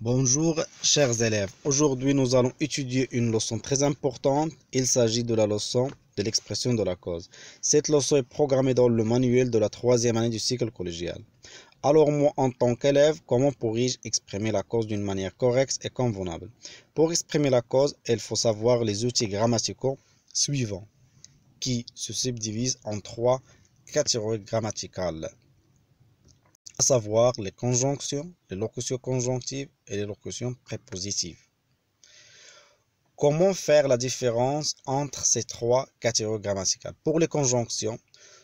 Bonjour chers élèves, aujourd'hui nous allons étudier une leçon très importante, il s'agit de la leçon de l'expression de la cause. Cette leçon est programmée dans le manuel de la troisième année du cycle collégial. Alors moi en tant qu'élève, comment pourrais-je exprimer la cause d'une manière correcte et convenable? Pour exprimer la cause, il faut savoir les outils grammaticaux suivants, qui se subdivisent en trois catégories grammaticales, à savoir les conjonctions, les locutions conjonctives et les locutions prépositives. Comment faire la différence entre ces trois catégories grammaticales? Pour les conjonctions,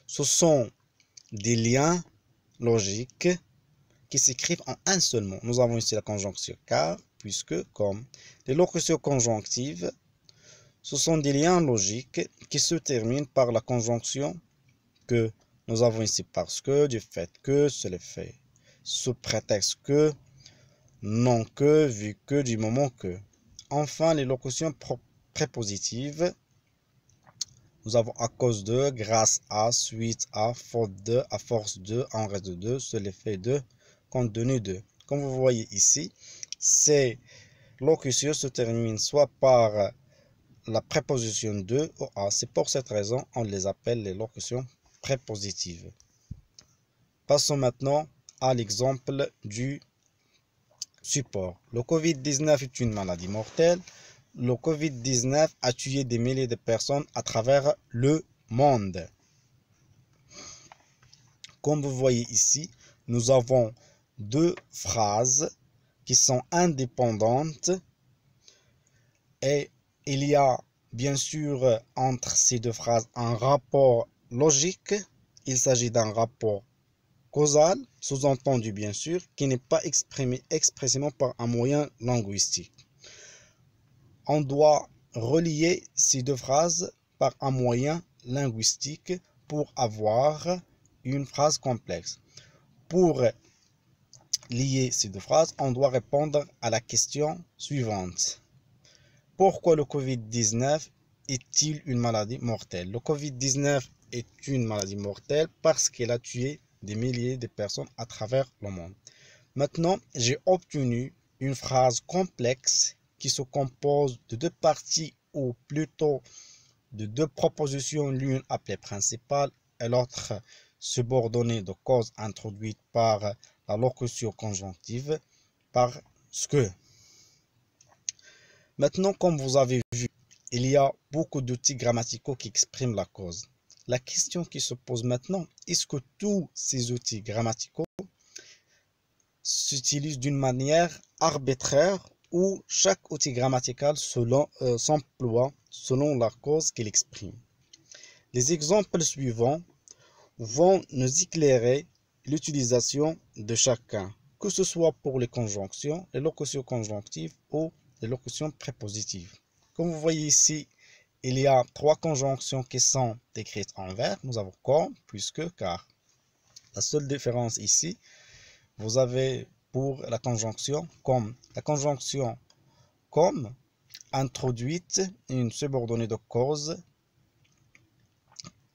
ce sont des liens logiques qui s'écrivent en un seul mot. Nous avons ici la conjonction car, puisque, comme. Les locutions conjonctives, ce sont des liens logiques qui se terminent par la conjonction que. Nous avons ici parce que, du fait que, c'est le fait. Sous prétexte que, non que, vu que, du moment que. Enfin, les locutions prépositives, nous avons à cause de, grâce à, suite à, faute de, à force de, en reste de, c'est l'effet de, compte tenu de. Comme vous voyez ici, ces locutions se terminent soit par la préposition de ou à. C'est pour cette raison on les appelle les locutions prépositives. Passons maintenant à l'exemple du support. Le Covid-19 est une maladie mortelle. Le Covid-19 a tué des milliers de personnes à travers le monde. Comme vous voyez ici, nous avons deux phrases qui sont indépendantes et il y a bien sûr entre ces deux phrases un rapport logique. Il s'agit d'un rapport causal, sous-entendu bien sûr, qui n'est pas exprimé expressément par un moyen linguistique. On doit relier ces deux phrases par un moyen linguistique pour avoir une phrase complexe. Pour lier ces deux phrases, on doit répondre à la question suivante. Pourquoi le Covid-19 est-il une maladie mortelle? Le Covid-19 est une maladie mortelle parce qu'elle a tué des milliers de personnes à travers le monde. Maintenant, j'ai obtenu une phrase complexe qui se compose de deux parties ou plutôt de deux propositions, l'une appelée principale et l'autre subordonnée de cause introduite par la locution conjonctive parce que. Maintenant, comme vous avez vu, il y a beaucoup d'outils grammaticaux qui expriment la cause. La question qui se pose maintenant, est-ce que tous ces outils grammaticaux s'utilisent d'une manière arbitraire ou chaque outil grammatical s'emploie selon la cause qu'il exprime? Les exemples suivants vont nous éclairer l'utilisation de chacun, que ce soit pour les conjonctions, les locutions conjonctives ou les locutions prépositives. Comme vous voyez ici, il y a trois conjonctions qui sont écrites en vert. Nous avons comme, puisque, car. La seule différence ici, vous avez pour la conjonction comme. La conjonction comme introduite une subordonnée de cause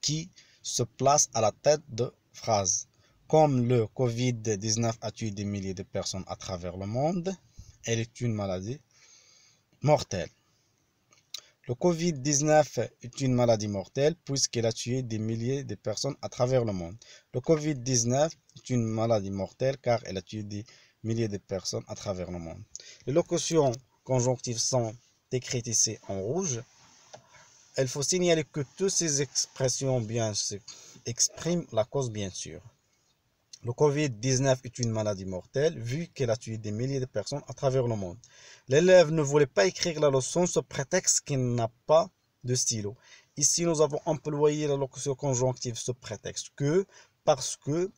qui se place à la tête de phrase. Comme le Covid-19 a tué des milliers de personnes à travers le monde, elle est une maladie mortelle. Le Covid-19 est une maladie mortelle puisqu'elle a tué des milliers de personnes à travers le monde. Le Covid-19 est une maladie mortelle car elle a tué des milliers de personnes à travers le monde. Les locutions conjonctives sont écrites ici en rouge. Il faut signaler que toutes ces expressions bien expriment la cause bien sûr. Le Covid-19 est une maladie mortelle vu qu'elle a tué des milliers de personnes à travers le monde. L'élève ne voulait pas écrire la leçon sous prétexte qu'il n'a pas de stylo. Ici, nous avons employé la locution conjonctive sous prétexte que, parce que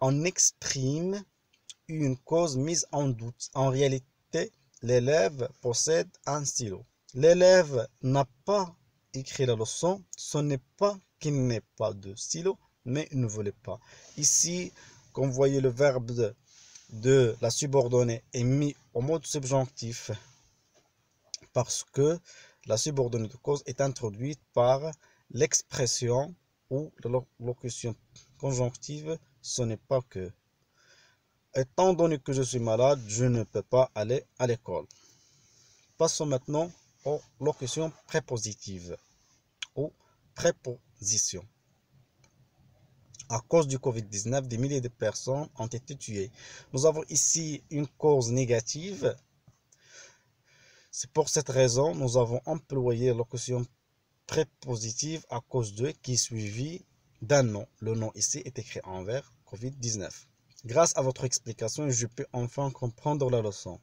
on exprime une cause mise en doute. En réalité, l'élève possède un stylo. L'élève n'a pas écrit la leçon, ce n'est pas qu'il n'ait pas de stylo, mais il ne voulait pas. Ici, comme vous voyez, le verbe de la subordonnée est mis au mode subjonctif parce que la subordonnée de cause est introduite par l'expression ou la locution conjonctive, ce n'est pas que. étant donné que je suis malade, je ne peux pas aller à l'école. Passons maintenant aux locutions prépositives, aux prépositions. À cause du Covid-19, des milliers de personnes ont été tuées. Nous avons ici une cause négative. C'est pour cette raison que nous avons employé la locution prépositive à cause de qui est suivi d'un nom. Le nom ici est écrit en vert, Covid-19. Grâce à votre explication, je peux enfin comprendre la leçon.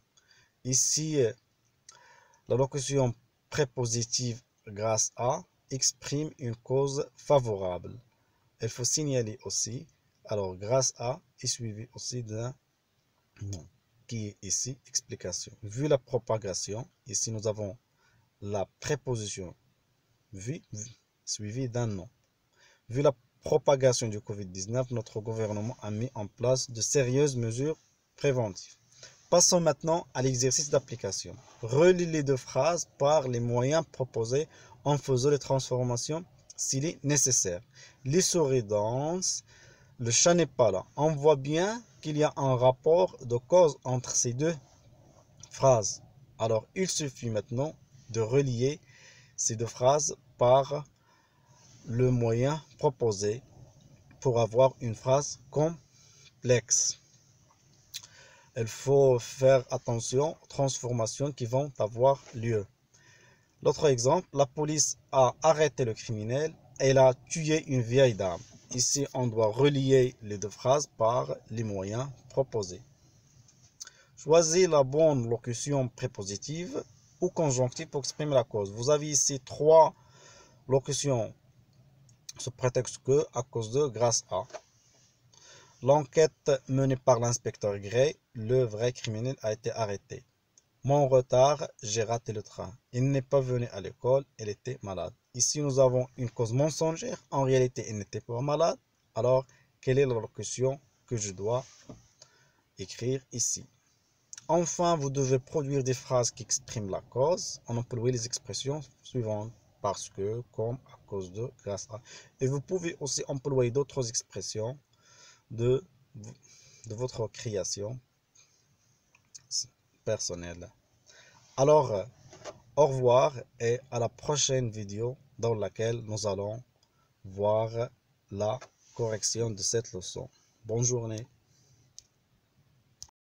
Ici, la locution prépositive grâce à exprime une cause favorable. Il faut signaler aussi, alors grâce à est suivi aussi d'un nom, qui est ici explication. Vu la propagation, ici nous avons la préposition vu suivi d'un nom. Vu la propagation du Covid-19, notre gouvernement a mis en place de sérieuses mesures préventives. Passons maintenant à l'exercice d'application. Relie les deux phrases par les moyens proposés en faisant les transformations s'il est nécessaire. Les souris dansent, le chat n'est pas là. On voit bien qu'il y a un rapport de cause entre ces deux phrases. Alors, il suffit maintenant de relier ces deux phrases par le moyen proposé pour avoir une phrase complexe. Il faut faire attention aux transformations qui vont avoir lieu. L'autre exemple, la police a arrêté le criminel et elle a tué une vieille dame. Ici, on doit relier les deux phrases par les moyens proposés. Choisissez la bonne locution prépositive ou conjonctive pour exprimer la cause. Vous avez ici trois locutions sous prétexte que, à cause de, grâce à. L'enquête menée par l'inspecteur Gray, le vrai criminel a été arrêté. Mon retard, j'ai raté le train. Il n'est pas venu à l'école, il était malade. Ici, nous avons une cause mensongère. En réalité, il n'était pas malade. Alors, quelle est la locution que je dois écrire ici? Enfin, vous devez produire des phrases qui expriment la cause. On emploie les expressions suivantes. Parce que, comme, à cause de, grâce à. Et vous pouvez aussi employer d'autres expressions de votre création personnelle. Alors, au revoir et à la prochaine vidéo dans laquelle nous allons voir la correction de cette leçon. Bonne journée.